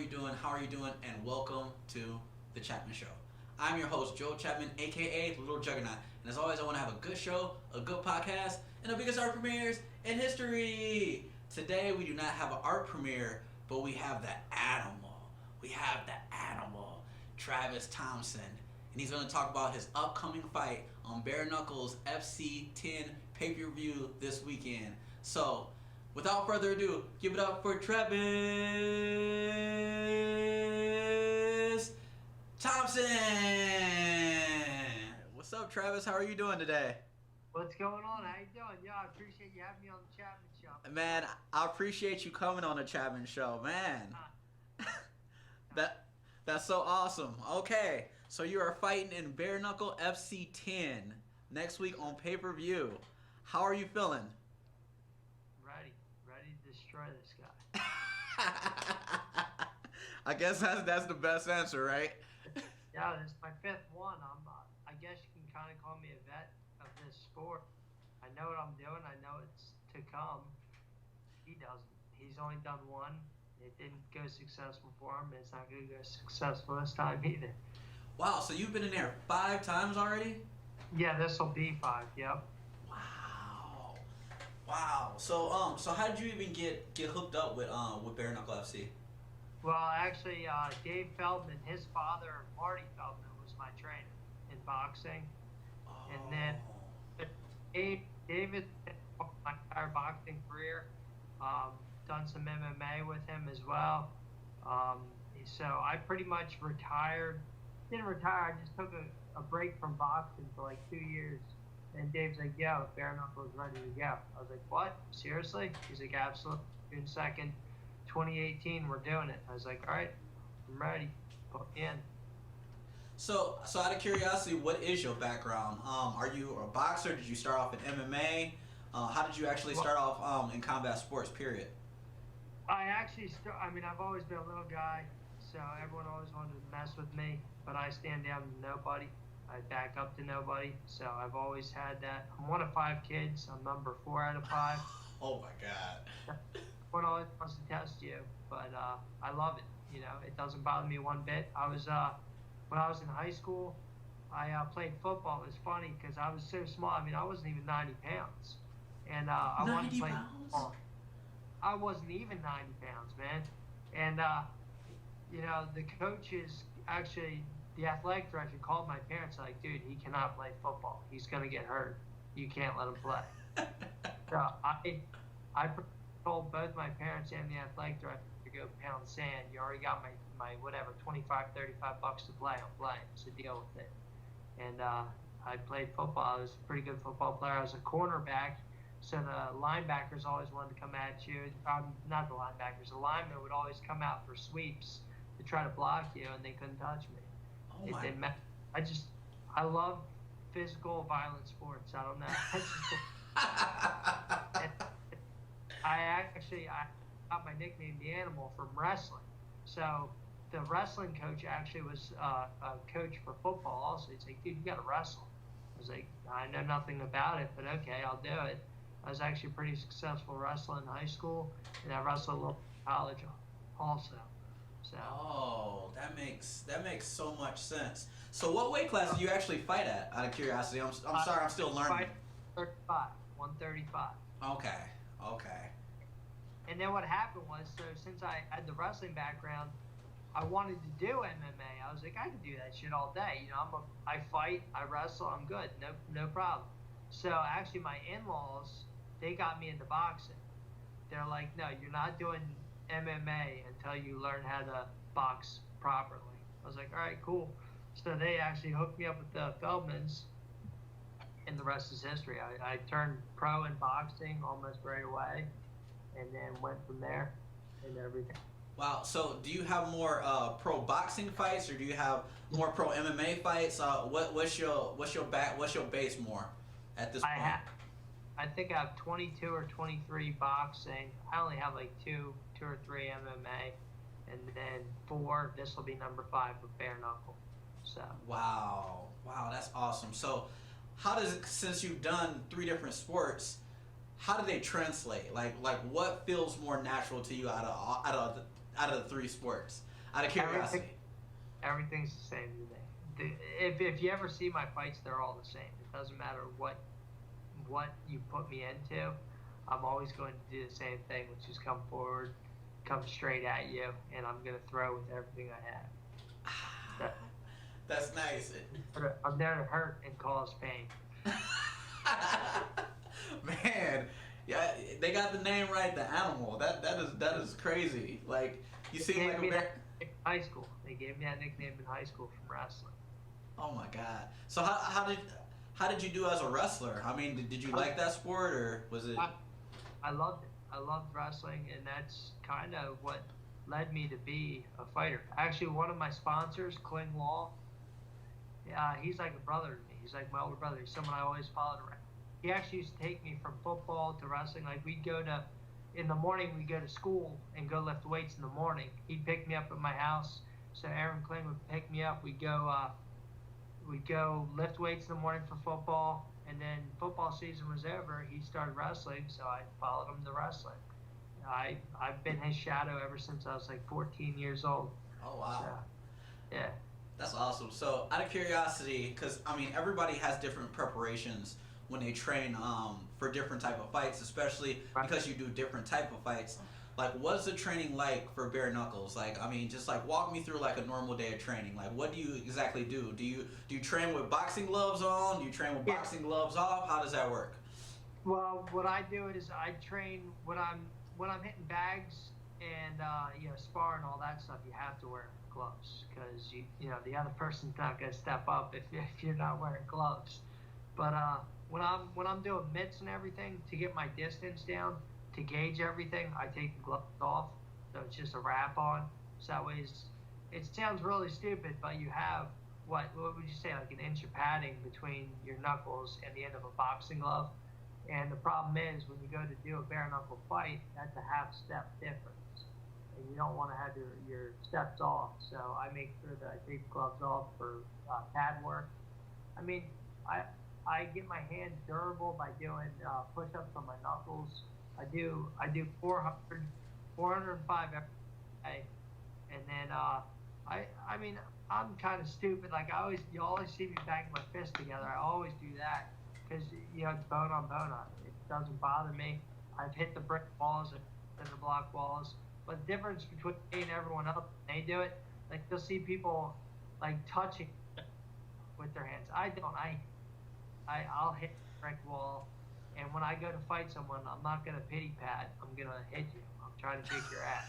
you doing? How are you doing? And welcome to the Chapman Show. I'm your host, Joel Chapman, aka the Little Juggernaut. And as always, I want to have a good show, a good podcast, and the biggest art premieres in history. Today, we do not have an art premiere, but we have the animal. We have the animal, Travis Thompson. And he's going to talk about his upcoming fight on Bare Knuckle FC 10 pay-per-view this weekend. So, without further ado, give it up for Travis Thompson. What's up, Travis? How are you doing today? What's going on? How you doing? Yeah, I appreciate you having me on the Chapman Show. Man, I appreciate you coming on the Chapman Show, man. That's so awesome. Okay, so you are fighting in Bare Knuckle FC 10 next week on pay-per-view. How are you feeling? Ready to destroy this guy. I guess that's the best answer, right? Yeah, this is my fifth one. I guess you can kind of call me a vet of this sport. I know what I'm doing. I know it's to come. He doesn't. He's only done one. It didn't go successful for him. It's not going to go successful this time either. Wow, so you've been in there 5 times already? Yeah, this will be 5. Yep. Wow. So how did you even get hooked up with Bare Knuckle FC? Well, actually, Dave Feldman, his father, Marty Feldman, was my trainer in boxing. Oh. And then David, my entire boxing career, done some MMA with him as well. So I pretty much retired. Didn't retire, I just took a break from boxing for like 2 years. And Dave's like, yo, Bare Knuckle is ready to go. I was like, what? Seriously? He's like, absolutely. June 2nd, 2018, we're doing it. I was like, all right, I'm ready. Put me in. So out of curiosity, what is your background? Are you a boxer? Did you start off in MMA? How did you actually start off in combat sports, period? I've always been a little guy, so everyone always wanted to mess with me, but I stand down to nobody. I back up to nobody, so I've always had that. I'm one of 5 kids. I'm number 4 out of 5. Oh my God. Everyone always wants to test you, but I love it. You know, it doesn't bother me one bit. When I was in high school, I played football. It was funny because I was so small. I mean, I wasn't even 90 pounds, and I wanted to play football. I wasn't even 90 pounds, man. And the coaches actually. The athletic director called my parents like, dude, he cannot play football. He's going to get hurt. You can't let him play. So I told both my parents and the athletic director to go pound sand. You already got my whatever, $25-$35 to play. I'm playing, so deal with it. And I played football. I was a pretty good football player. I was a cornerback, so the linebackers always wanted to come at you. Not the linebackers. The linemen would always come out for sweeps to try to block you, and they couldn't touch me. Oh my. I love physical, violent sports. I don't know. I got my nickname, the Animal, from wrestling. So the wrestling coach actually was a coach for football also. He's like, dude, you got to wrestle. I was like, I know nothing about it, but okay, I'll do it. I was actually a pretty successful wrestler in high school, and I wrestled a little in college also. So. Oh, that makes so much sense. So what weight class do you actually fight at, out of curiosity? I'm sorry, I'm still learning. 135. Okay. And then what happened was, so since I had the wrestling background, I wanted to do MMA. I was like, I can do that shit all day. You know, I fight, I wrestle, I'm good, no problem. So actually, my in-laws, they got me into boxing. They're like, no, you're not doing MMA until you learn how to box properly. I was like, all right, cool. So they actually hooked me up with the Feldmans, and the rest is history. I turned pro in boxing almost right away, and then went from there and everything. Wow. So do you have more pro boxing fights, or do you have more pro MMA fights? What's your base more at this point? I think I have 22 or 23 boxing. I only have like two or three MMA, and then 4. This will be number 5 with Bare Knuckle. So. Wow, that's awesome. So, how does it, since you've done 3 different sports, how do they translate? Like what feels more natural to you out of the 3 sports? Out of curiosity. Everything's the same to me. If you ever see my fights, they're all the same. It doesn't matter what you put me into. I'm always going to do the same thing, which is come forward, come straight at you, and I'm going to throw with everything I have. That's nice. I'm there to hurt and cause pain. Man, yeah, they got the name right, the Animal. That is crazy. Like, you seem like a bear. In high school, they gave me that nickname in high school from wrestling. Oh my God. So how did you do as a wrestler? I mean, did you like that sport, or was it? I loved it. I loved wrestling, and that's kind of what led me to be a fighter. Actually, one of my sponsors, Kling Law, he's like a brother to me. He's like my older brother. He's someone I always followed around. He actually used to take me from football to wrestling. Like, in the morning, we'd go to school and go lift weights in the morning. He'd pick me up at my house. So Aaron Kling would pick me up. We'd go lift weights in the morning for football. And then football season was over. He started wrestling, so I followed him to wrestling. I've been his shadow ever since I was like 14 years old. Oh, wow. So, yeah. That's awesome. So, out of curiosity, because, I mean, everybody has different preparations when they train for different type of fights, especially because you do different type of fights. Like, what's the training like for bare knuckles? Like, I mean, just like walk me through like a normal day of training. Like, what do you exactly do? Do you train with boxing gloves on? Do you train with boxing gloves off? How does that work? Well, what I do is I train when I'm hitting bags and spar and all that stuff. You have to wear gloves because the other person's not gonna step up if you're not wearing gloves. But when I'm doing mitts and everything to get my distance down, to gauge everything, I take the gloves off, so it's just a wrap on. So that way, it sounds really stupid, but you have what would you say, like an inch of padding between your knuckles and the end of a boxing glove. And the problem is when you go to do a bare knuckle fight, that's a half step difference, and you don't want to have your steps off. So I make sure that I take the gloves off for pad work. I mean, I get my hands durable by doing push-ups on my knuckles. I do 405 every day, and then I mean, I'm kind of stupid. Like you always see me bang my fist together. I always do that because it's bone on bone. It doesn't bother me. I've hit the brick walls and the block walls. But the difference between me and everyone else, when they do it, like you'll see people like touching with their hands. I don't. I'll hit the brick wall. And when I go to fight someone, I'm not going to pity pat. I'm going to hit you. I'm trying to kick your ass.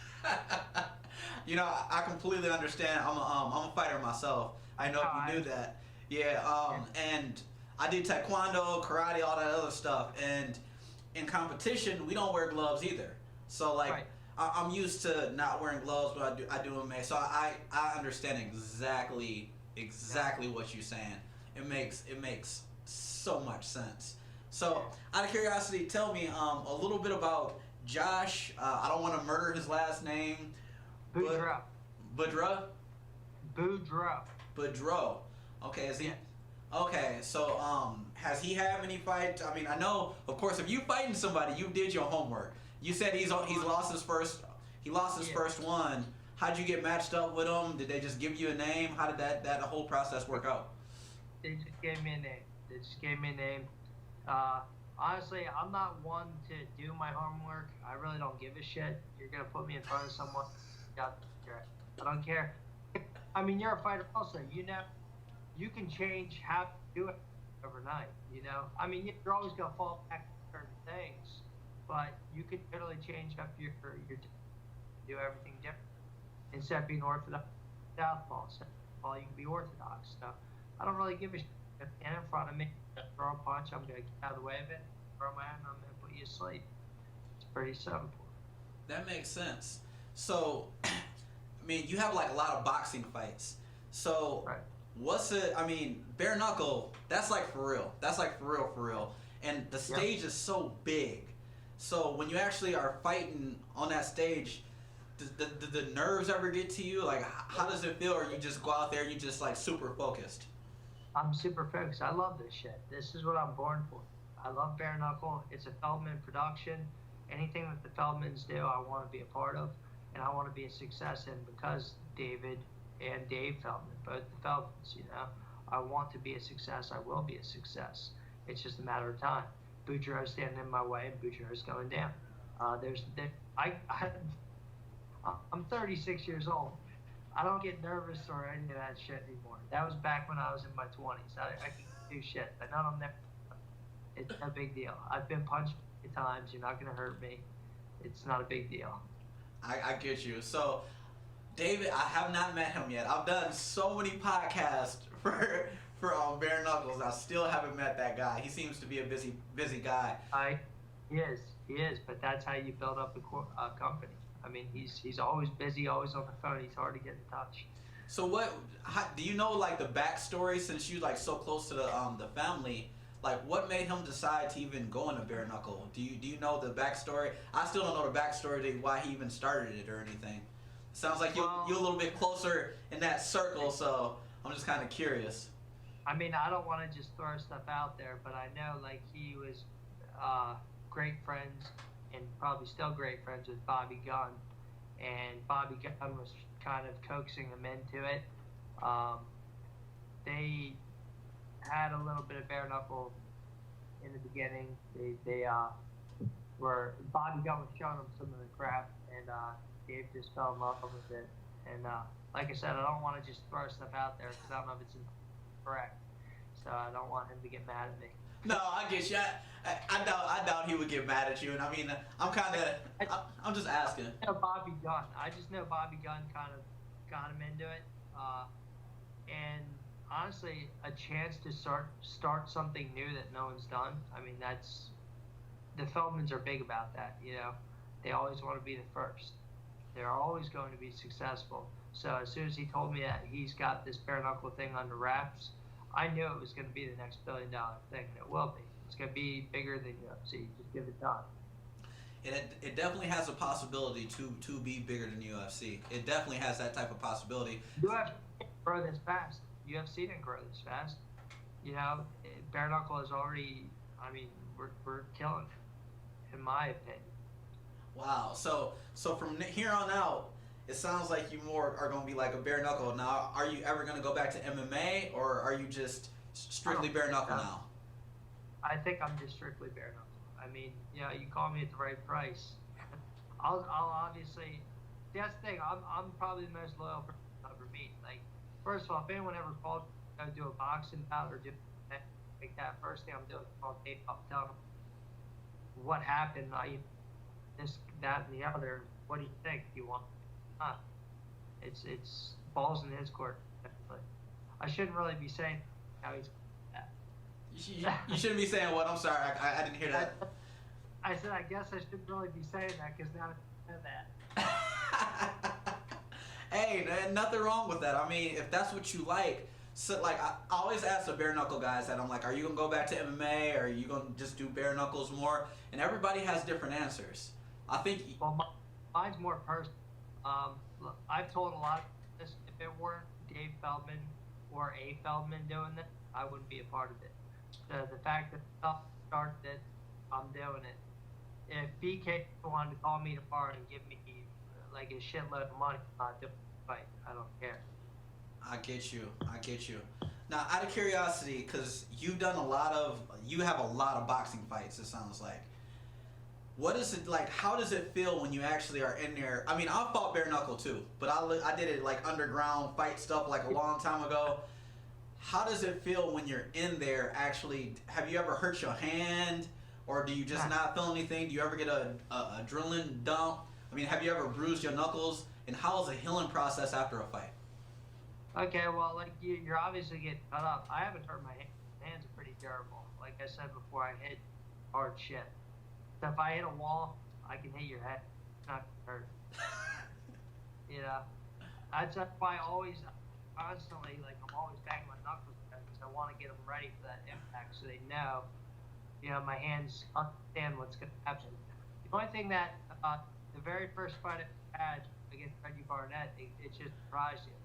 I completely understand. I'm a fighter myself. I know you knew that. Yeah, and I did taekwondo, karate, all that other stuff. And in competition, we don't wear gloves either. So, like, I'm used to not wearing gloves, but I do MMA. So I understand exactly what you're saying. It makes so much sense. So, out of curiosity, tell me a little bit about Josh. I don't want to murder his last name. Boudreaux. Boudreaux? Boudreaux. Okay, is he? Yeah. Okay, so has he had any fights? I mean, I know, of course, if you fighting somebody, you did your homework. You said he's lost his first. He lost his first one. How'd you get matched up with him? Did they just give you a name? How did that whole process work out? They just gave me a name. Honestly, I'm not one to do my homework. I really don't give a shit. You're gonna put me in front of someone. I don't care. I mean, you're a fighter also. You can change how to do it overnight. I mean, you're always gonna fall back to certain things, but you could literally change up your do everything different. Instead of being orthodox, southpaw, you can be orthodox. So I don't really give a shit. If you're in front of me, throw a punch, I'm going to get out of the way of it, throw my hand, I'm going to put you to sleep. It's pretty simple. That makes sense. So, I mean, you have like a lot of boxing fights. So, bare knuckle, that's like for real. That's like for real. And the stage is so big. So, when you actually are fighting on that stage, do the nerves ever get to you? Like, how does it feel? Or you just go out there and you just like super focused? I'm super focused. I love this shit. This is what I'm born for. I love bare knuckle. It's a Feldman production. Anything that the Feldmans do, I want to be a part of, and I want to be a success in because David and Dave Feldman, both the Feldmans. I want to be a success. I will be a success. It's just a matter of time. Boudreaux's standing in my way, and Boudreaux's going down. I'm 36 years old. I don't get nervous or any of that shit anymore. That was back when I was in my 20s. I can do shit, but not on that. It's no big deal. I've been punched many times. You're not going to hurt me. It's not a big deal. I get you. So, David, I have not met him yet. I've done so many podcasts for Bare Knuckles. I still haven't met that guy. He seems to be a busy guy. He is, but that's how you build up a company. I mean, he's always busy, always on the phone. He's hard to get in touch. So do you know like the backstory, since you like so close to the family? Like, what made him decide to even go into Bare Knuckle? Do you know the backstory? I still don't know the backstory to why he even started it or anything. It sounds like you're a little bit closer in that circle, so I'm just kind of curious. I mean, I don't want to just throw stuff out there, but I know like he was great friends and probably still great friends with Bobby Gunn, and Bobby Gunn was kind of coaxing him into it. They had a little bit of bare knuckle in the beginning. They were Bobby Gunn was showing them some of the crap, and Dave just fell in love with it. And like I said, I don't want to just throw stuff out there because I don't know if it's correct. So I don't want him to get mad at me. No, I get you. I doubt he would get mad at you. And I mean, I'm just asking. I know Bobby Gunn. I just know Bobby Gunn kind of got him into it. And honestly, a chance to start something new that no one's done. I mean, the Feldmans are big about that. They always want to be the first. They're always going to be successful. So as soon as he told me that he's got this bare knuckle thing under wraps, I knew it was going to be the next $1 billion thing, and it will be. It's going to be bigger than UFC. Just give it time. It definitely has a possibility to be bigger than UFC. It definitely has that type of possibility. UFC didn't grow this fast. UFC didn't grow this fast. Bare knuckle is already. I mean, we're killing it, in my opinion. Wow. So from here on out, it sounds like you more are going to be like a bare knuckle. Now, are you ever going to go back to MMA, or are you just strictly bare knuckle now? I think I'm just strictly bare knuckle. I mean, you call me at the right price. I'll obviously. That's the thing. I'm probably the most loyal person I'll ever meet. Like, first of all, if anyone ever called me to do a boxing bout or do like that, first thing I'm doing is call Dave up, tell them what happened. This, that, and the other. What do you think? Do you want? It's balls in his court. I shouldn't really be saying how he's. You shouldn't be saying what? I'm sorry, I didn't hear that. I said I guess I shouldn't really be saying that because now I said that. Hey, nothing wrong with that. I mean, if that's what you like. So, like, I always ask the bare knuckle guys that I'm like, are you gonna go back to MMA, or are you gonna just do bare knuckles more? And everybody has different answers. I think. Well, mine's more personal. Look, I've told a lot of this. If it weren't Dave Feldman or A. Feldman doing this, I wouldn't be a part of it. The fact that stuff started it, I'm doing it. If BK wanted to call me tomorrow and give me like a shitload of money, I'd do a fight. I don't care. I get you. Now, out of curiosity, because you have a lot of boxing fights, it sounds like. What is it like? How does it feel when you actually are in there? I mean, I fought bare knuckle too, but I did it like underground fight stuff like a long time ago. How does it feel when you're in there actually? Have you ever hurt your hand, or do you just not feel anything? Do you ever get a adrenaline dump? I mean, have you ever bruised your knuckles? And how is the healing process after a fight? Okay, well, like you're obviously getting cut up. I haven't hurt my hands. My hands are pretty durable. Like I said before, I hit hard shit. So if I hit a wall, I can hit your head. It's not gonna hurt. That's why I always, constantly, like I'm always banging my knuckles because I want to get them ready for that impact, so they know, my hands understand what's gonna happen. The only thing that the very first fight I had against Reggie Barnett, it just surprised you,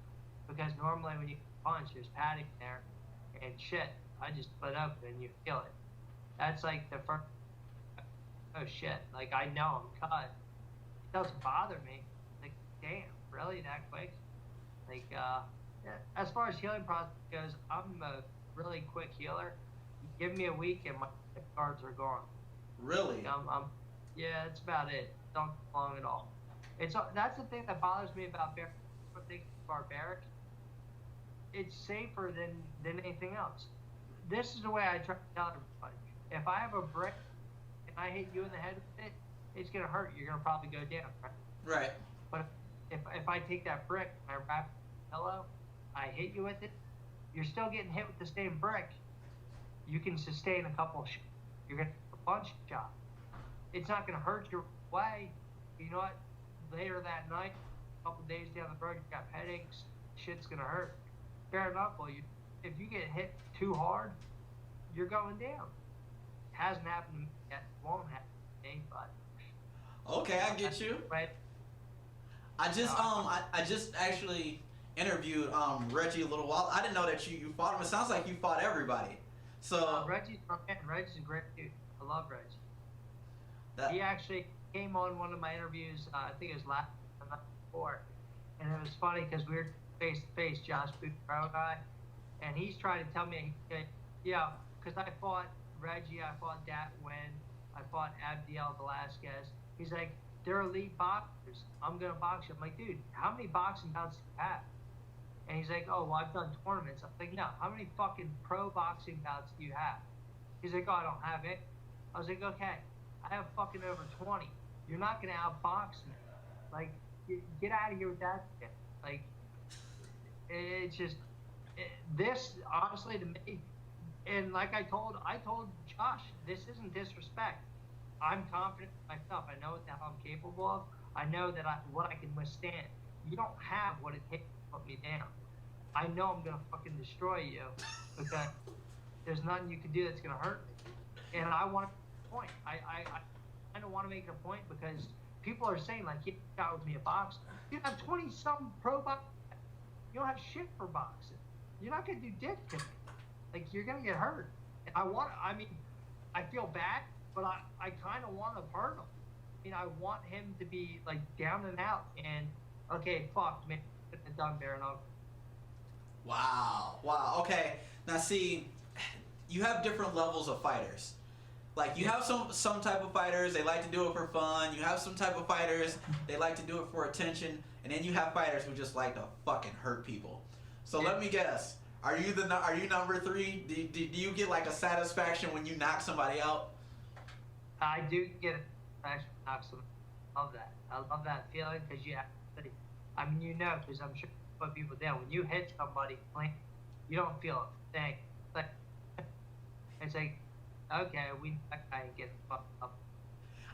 because normally when you punch, there's padding there, and shit, I just split open and you feel it. That's like the first. Oh shit, like I know I'm cut. It doesn't bother me. Like, damn, really that quick? Like, as far as healing process goes, I'm a really quick healer. Give me a week and my scars are gone. Really? Yeah, that's about it. Don't take long at all. That's the thing that bothers me about barbaric. It's safer than anything else. This is the way I try to tell everybody. If I have a brick and I hit you in the head with it, it's gonna hurt. You're gonna probably go down. Right? Right. But if I take that brick and I wrap it in a pillow, I hit you with it, you're still getting hit with the same brick. You can sustain a couple of shots. You're gonna get a bunch of shots. It's not gonna hurt your way. You know what? Later that night, a couple of days down the road, you got headaches. Shit's gonna hurt. Bare knuckle. If you get hit too hard, you're going down. It hasn't happened to me yet. It won't happen to me, but. Okay, I get you. Right. I just actually interviewed Reggie a little while. I didn't know that you fought him. It sounds like you fought everybody. So Reggie's a great dude. I love Reggie. He actually came on one of my interviews. I think it was last night before, and it was funny because we were face to face, Josh Boudreaux and I, and he's trying to tell me, yeah, because I fought Reggie, I fought Dat Win, I fought Abdiel Velasquez. He's like, they're elite boxers. I'm gonna box you. I'm like, dude, how many boxing bouts do you have? And he's like, oh, well, I've done tournaments. I'm like, no, how many fucking pro boxing bouts do you have? He's like, oh, I don't have it. I was like, okay, I have fucking over 20. You're not gonna outbox me. Like, get out of here with that shit. Like, it's just, this, honestly, to me, and like I told Josh, this isn't disrespect. I'm confident in myself. I know what the hell I'm capable of. I know that what I can withstand. You don't have what it takes to put me down. I know I'm gonna fucking destroy you because there's nothing you can do that's gonna hurt me. And I want to make a point. I kind of want to make it a point because people are saying like, you got with me a boxer. You have 20-something pro boxing. You don't have shit for boxing. You're not gonna do dick to me. Like, you're gonna get hurt. And I feel bad, but I kind of want to hurt him. I mean, I want him to be like down and out and okay, fuck, man, it's done, Bare Knuckle. Wow. Okay. Now see, you have different levels of fighters. Like, you have some type of fighters, they like to do it for fun. You have some type of fighters, they like to do it for attention. And then you have fighters who just like to fucking hurt people. So let me guess. Are you number 3? Do you get like a satisfaction when you knock somebody out? I do get a satisfaction when I knock somebody. I love that. I love that feeling because because I'm sure you put people down. When you hit somebody clean, you don't feel a thing. It's like, okay, that guy gets fucked up.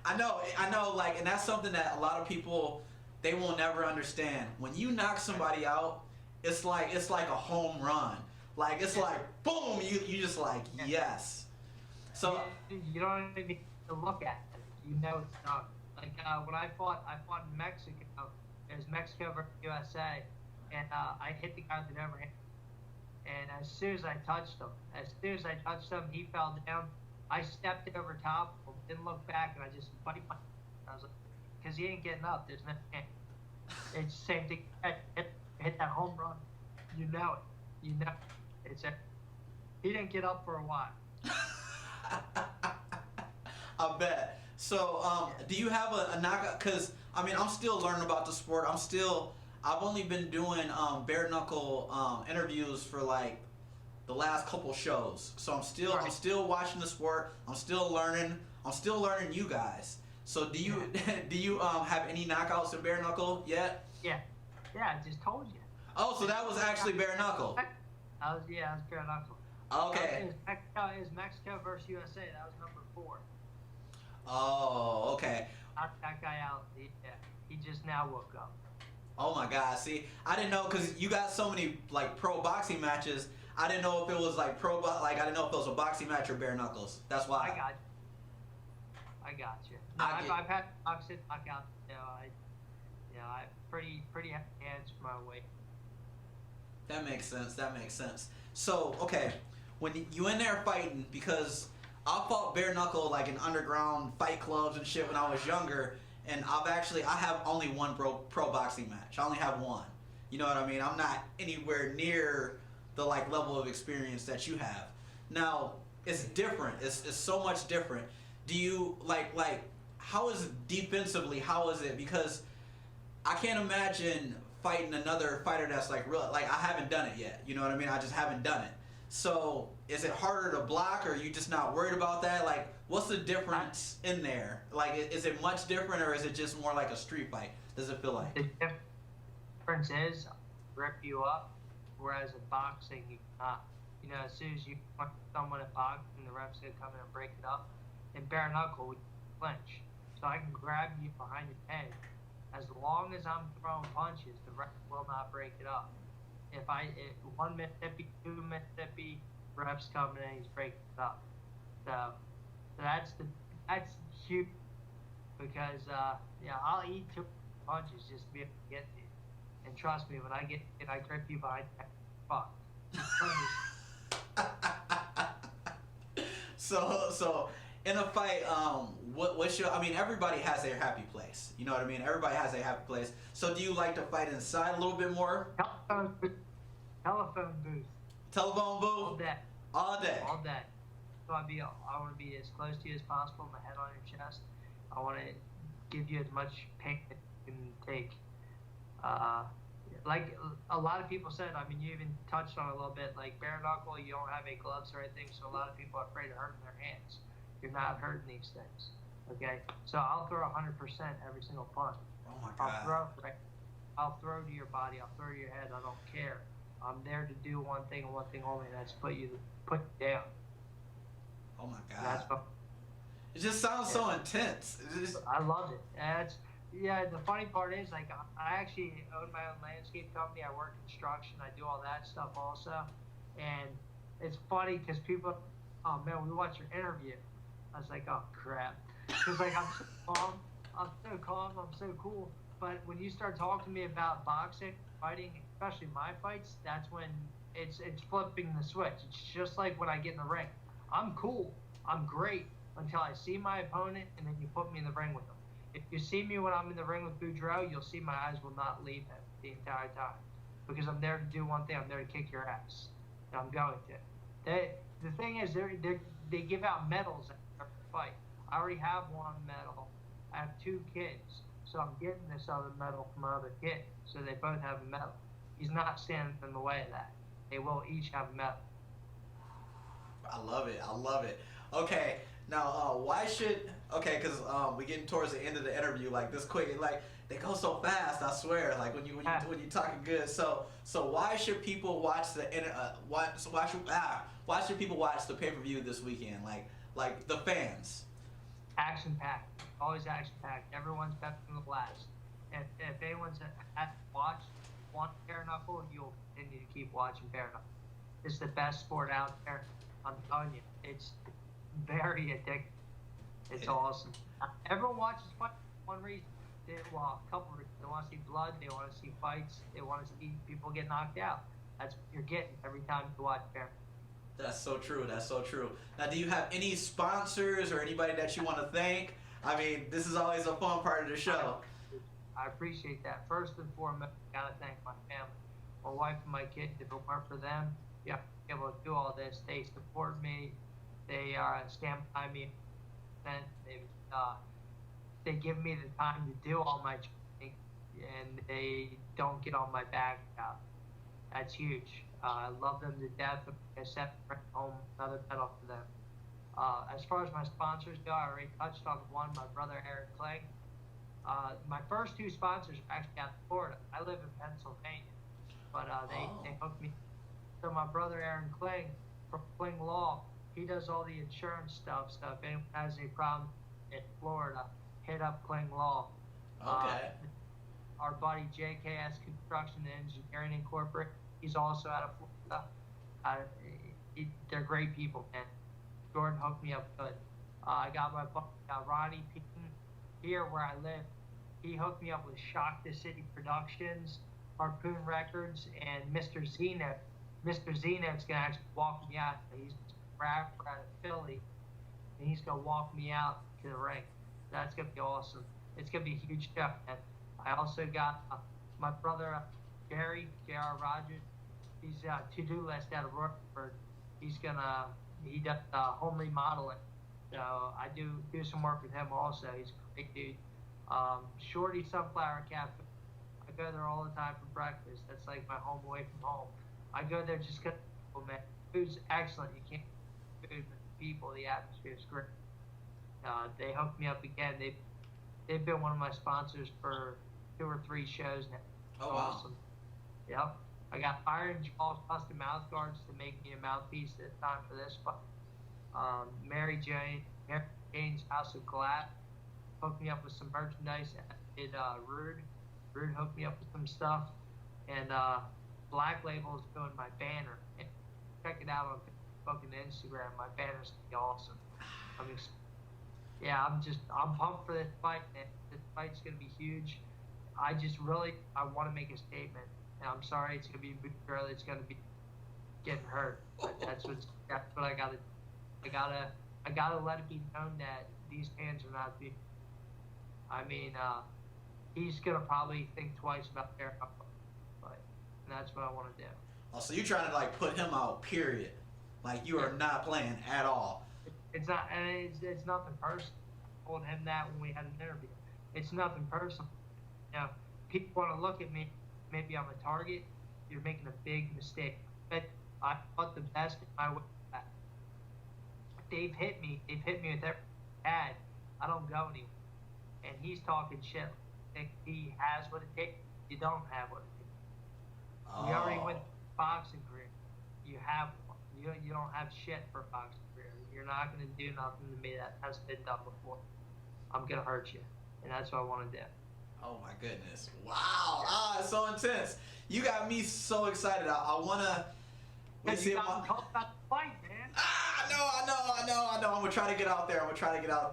I know, like, and that's something that a lot of people, they will never understand. When you knock somebody out, it's like a home run. Like, it's like, boom, you just like, yes. So you don't even need to look at it. You know it's done. Like, when I fought in Mexico, it was Mexico versus USA, and I hit the guy with an overhand. And as soon as I touched him, he fell down. I stepped over top, didn't look back, and I just bite my. I was like, because he ain't getting up. There's no chance. It's the same thing. Hit that home run. You know it. He didn't get up for a while. I bet. So, do you have a knockout? Because, I mean, I'm still learning about the sport. I've only been doing bare knuckle interviews for like the last couple shows. So I'm still watching the sport. I'm still learning. I'm still learning you guys. So do you have any knockouts in bare knuckle yet? Yeah, I just told you. Oh, so that was actually bare knuckle. That was bare knuckle. Okay. It was Mexico versus USA. That was number 4. Oh, okay. Knocked that guy out. He just now woke up. Oh my God! See, I didn't know because you got so many like pro boxing matches. I didn't know if it was like I didn't know if it was a boxing match or bare knuckles. That's why. I got you. No, I've had boxing knockouts. I have pretty heavy hands for my weight. That makes sense. So, okay, when you in there fighting, because I fought bare knuckle like in underground fight clubs and shit when I was younger, and I have only one pro boxing match. I only have one. You know what I mean? I'm not anywhere near the like level of experience that you have. Now, it's different. It's so much different. Do you like how is it defensively? How is it? Because I can't imagine fighting another fighter that's like real. Like I haven't done it yet. You know what I mean? I just haven't done it. So is it harder to block, or are you just not worried about that? Like, what's the difference in there? Like, is it much different, or is it just more like a street fight? Does it feel like? The difference is rip you up, whereas in boxing, you cannot. You know, as soon as you punch someone in boxing, the ref's gonna come in and break it up. In bare knuckle, we clinch, so I can grab you behind your head. As long as I'm throwing punches, the ref will not break it up. If 1 Mississippi, 2 Mississippi, ref's coming in, he's breaking it up. So that's huge because I'll eat 2 punches just to be able to get to you. And trust me, when I grip you behind your head, fuck. So in a fight, what's your? I mean, everybody has their happy place. You know what I mean? Everybody has their happy place. So do you like to fight inside a little bit more? Telephone booth. Telephone booth. All day. All day. All day. So I want to be as close to you as possible. My head on your chest. I want to give you as much pain as you can take. Like a lot of people said, I mean, you even touched on it a little bit. Like bare knuckle, you don't have any gloves or anything, so a lot of people are afraid of hurting their hands. You're not hurting these things, okay? So I'll throw 100% every single punch. Oh my God. I'll throw to your body. I'll throw to your head. I don't care. I'm there to do one thing and one thing only, and that's put you down. Oh my God. That's what, it just sounds so intense. I love it. The funny part is, like, I actually own my own landscape company. I work construction. I do all that stuff also. And it's funny because people, oh man, we watched your interview. I was like, oh crap. Because like I'm so calm, I'm so cool. But when you start talking to me about boxing, fighting, especially my fights, that's when it's flipping the switch. It's just like when I get in the ring. I'm cool. I'm great until I see my opponent and then you put me in the ring with them. If you see me when I'm in the ring with Boudreaux, you'll see my eyes will not leave him the entire time. Because I'm there to do one thing. I'm there to kick your ass. And I'm going to. The thing is, they give out medals after the fight. I already have 1 medal. I have 2 kids. So I'm getting this other medal from my other kid. So they both have a medal. He's not standing in the way of that. They will each have a medal. I love it. Okay, now why should? Okay, because we're getting towards the end of the interview, like this quick, like they go so fast. I swear, like when you talking good. So why should people watch why should people watch the pay-per-view this weekend? Like the fans. Action packed, always action packed. Everyone's better than the last. If anyone's watched one bare knuckle, you'll continue to keep watching bare knuckle. It's the best sport out there. I'm telling you, it's very addictive. It's awesome. Everyone watches fight for one reason. A couple of reasons. They want to see blood. They want to see fights. They want to see people get knocked out. That's what you're getting every time you watch bare. That's so true. Now, do you have any sponsors or anybody that you want to thank? I mean, this is always a fun part of the show. I appreciate that. First and foremost, I gotta thank my family, my wife and my kids. If it weren't for them, yeah, be able to do all this. They support me. They stand by me. And they give me the time to do all my training, and they don't get on my back out. That's huge. I love them to death. I sent home another medal for them. As far as my sponsors go, I already touched on one, my brother Aaron Clegg. My first 2 sponsors are actually out in Florida. I live in Pennsylvania, but they hooked me. So my brother Aaron Clegg from Kling Law, he does all the insurance stuff. So if anyone has any problem in Florida, hit up Kling Law. Okay. Our buddy JKS Construction and Engineering Incorporated, he's also out of Florida. They're great people, man. Jordan hooked me up good. I got my buddy Ronnie Peaton here where I live. He hooked me up with Shock the City Productions, Harpoon Records, and Mr. Zenith. Mr. Zenith's gonna actually walk me out. He's a rapper out of Philly, and he's gonna walk me out to the ring. That's gonna be awesome. It's gonna be a huge show. And I also got my brother J.R. Rogers. He's to-do list out of Rockford. He does home remodeling. So I do some work with him also. He's a great dude. Shorty Sunflower Cafe. I go there all the time for breakfast. That's like my home away from home. I go there just because, man, food's excellent. You can't get food, but the people, the atmosphere is great. They hooked me up again. They've been one of my sponsors for 2 or 3 shows now. Oh, wow. Awesome. Yep. I got Iron Jaw's custom mouth guards to make me a mouthpiece at time for this. But Mary Jane's House of Glass hooked me up with some merchandise. It Rude hooked me up with some stuff, and Black Label is doing my banner. And check it out on Facebook and Instagram. My banner's gonna be awesome. I'm pumped for this fight, man. This fight's gonna be huge. I want to make a statement, and I'm sorry it's gonna be a big girl that's gonna be getting hurt. But that's what I gotta. I gotta let it be known that these hands are not being. I mean, he's gonna probably think twice about their fight, and that's what I want to do. Oh, so you're trying to like put him out, period. Like you are not playing at all. It's not, and it's nothing personal. I told him that when we had an interview. It's nothing personal. You know, people want to look at me. Maybe I'm a target. You're making a big mistake. But I fought the best in my way. They've hit me. They've hit me with everything I had. I don't go anywhere. And he's talking shit. Think he has what it takes. You don't have what it takes. Oh. We already went boxing career. You have one. You don't have shit for a boxing career. You're not going to do nothing to me that has been done before. I'm going to hurt you. And that's what I want to do. Oh my goodness. Wow. It's so intense. You got me so excited. I want to... You got me talking about the fight, man. I know. I'm gonna try to get out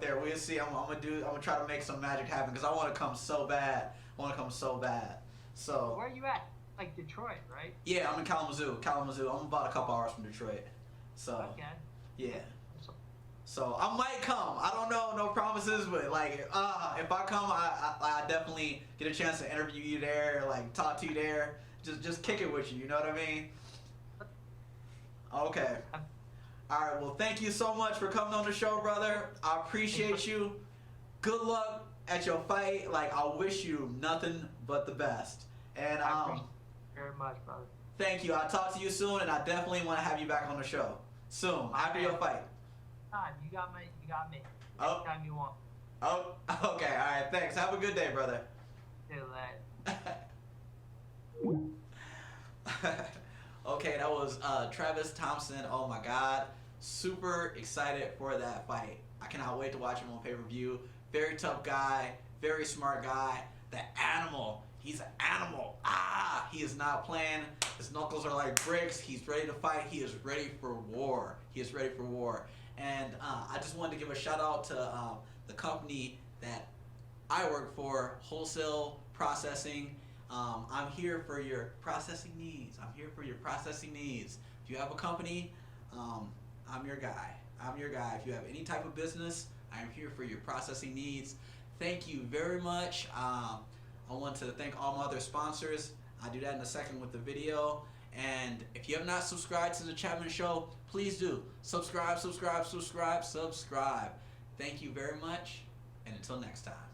there. We'll see. I'm gonna try to make some magic happen because I want to come so bad. So. Where are you at? Like Detroit, right? Yeah, I'm in Kalamazoo. I'm about a couple hours from Detroit. So. Okay. Yeah. So I might come. I don't know, no promises, but like, if I come, I definitely get a chance to interview you there, like talk to you there, just kick it with you. You know what I mean? Okay. All right. Well, thank you so much for coming on the show, brother. I appreciate you. Good luck at your fight. Like, I wish you nothing but the best. And I appreciate you very much, brother. Thank you. I'll talk to you soon, and I definitely want to have you back on the show soon after your fight. You got me. Oh. Anytime you want. Oh, okay. All right. Thanks. Have a good day, brother. See you later. Okay, that was Travis Thompson. Oh my God. Super excited for that fight. I cannot wait to watch him on pay-per-view. Very tough guy. Very smart guy. The animal. He's an animal. He is not playing. His knuckles are like bricks. He's ready to fight. He is ready for war. And I just wanted to give a shout out to the company that I work for, Wholesale Processing. I'm here for your processing needs. If you have a company, I'm your guy. If you have any type of business, I'm here for your processing needs. Thank you very much. I want to thank all my other sponsors. I'll do that in a second with the video. And if you have not subscribed to the Chapman Show, please do. Subscribe. Thank you very much. And until next time.